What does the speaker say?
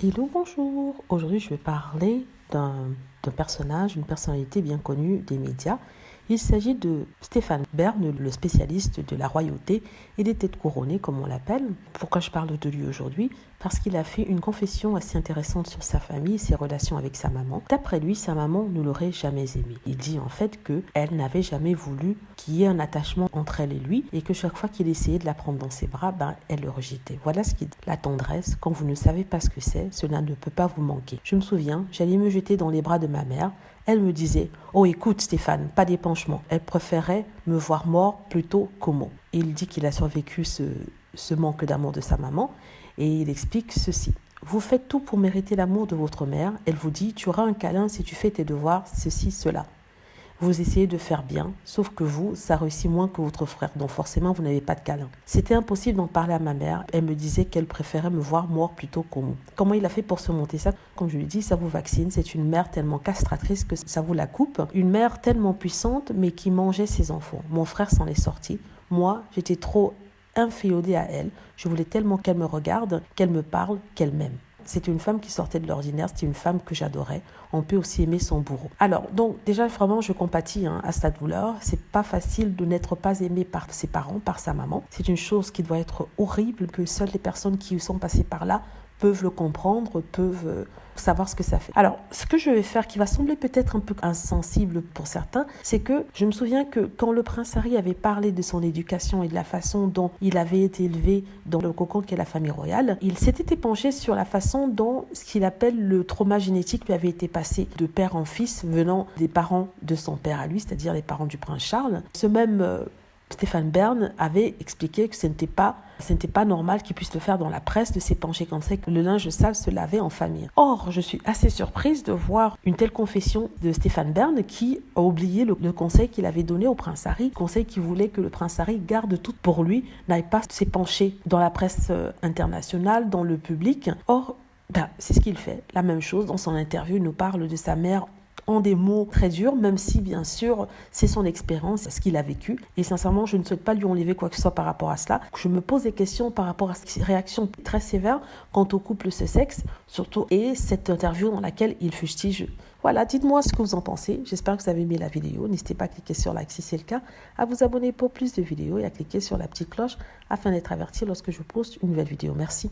Hello, bonjour. Aujourd'hui, je vais parler d'un personnage, une personnalité bien connue des médias. Il s'agit de Stéphane Bern, le spécialiste de la royauté et des têtes couronnées, comme on l'appelle. Pourquoi je parle de lui aujourd'hui? Parce qu'il a fait une confession assez intéressante sur sa famille et ses relations avec sa maman. D'après lui, sa maman ne l'aurait jamais aimé. Il dit en fait qu'elle n'avait jamais voulu qu'il y ait un attachement entre elle et lui et que chaque fois qu'il essayait de la prendre dans ses bras, elle le rejetait. Voilà ce qu'il dit. La tendresse, quand vous ne savez pas ce que c'est, cela ne peut pas vous manquer. Je me souviens, j'allais me jeter dans les bras de ma mère. Elle me disait « Oh écoute Stéphane, pas d'épanchement ». Elle préférait me voir mort plutôt qu'au mot. Il dit qu'il a survécu ce manque d'amour de sa maman et il explique ceci. Vous faites tout pour mériter l'amour de votre mère. Elle vous dit « Tu auras un câlin si tu fais tes devoirs, ceci, cela ». Vous essayez de faire bien, sauf que vous, ça réussit moins que votre frère, donc forcément vous n'avez pas de câlin. C'était impossible d'en parler à ma mère, elle me disait qu'elle préférait me voir mort plutôt qu'au mot. Comment il a fait pour surmonter ça? Comme je lui dis, ça vous vaccine, c'est une mère tellement castratrice que ça vous la coupe. Une mère tellement puissante, mais qui mangeait ses enfants. Mon frère s'en est sorti. Moi, j'étais trop inféodée à elle. Je voulais tellement qu'elle me regarde, qu'elle me parle, qu'elle m'aime. C'était une femme qui sortait de l'ordinaire, c'était une femme que j'adorais. On peut aussi aimer son bourreau. Alors, donc, déjà, vraiment, je compatis à cette douleur. C'est pas facile de n'être pas aimé par ses parents, par sa maman. C'est une chose qui doit être horrible, que seules les personnes qui sont passées par là peuvent le comprendre, peuvent savoir ce que ça fait. Alors, ce que je vais faire, qui va sembler peut-être un peu insensible pour certains, c'est que je me souviens que quand le prince Harry avait parlé de son éducation et de la façon dont il avait été élevé dans le cocon qu'est la famille royale, il s'était penché sur la façon dont ce qu'il appelle le trauma génétique lui avait été passé de père en fils venant des parents de son père à lui, c'est-à-dire les parents du prince Charles. Ce même Stéphane Bern avait expliqué que ce n'était pas normal qu'il puisse le faire dans la presse, de s'épancher comme ça, que le linge sale se lavait en famille. Or, je suis assez surprise de voir une telle confession de Stéphane Bern qui a oublié le conseil qu'il avait donné au prince Harry, conseil qui voulait que le prince Harry garde tout pour lui, n'aille pas s'épancher dans la presse internationale, dans le public. Or, c'est ce qu'il fait. La même chose, dans son interview, il nous parle de sa mère en des mots très durs, même si bien sûr c'est son expérience, ce qu'il a vécu. Et sincèrement, je ne souhaite pas lui enlever quoi que ce soit par rapport à cela. Je me pose des questions par rapport à ces réactions très sévères quant au couple Sussex, surtout, et cette interview dans laquelle il fustige. Voilà, dites-moi ce que vous en pensez. J'espère que vous avez aimé la vidéo. N'hésitez pas à cliquer sur like si c'est le cas, à vous abonner pour plus de vidéos et à cliquer sur la petite cloche afin d'être averti lorsque je poste une nouvelle vidéo. Merci.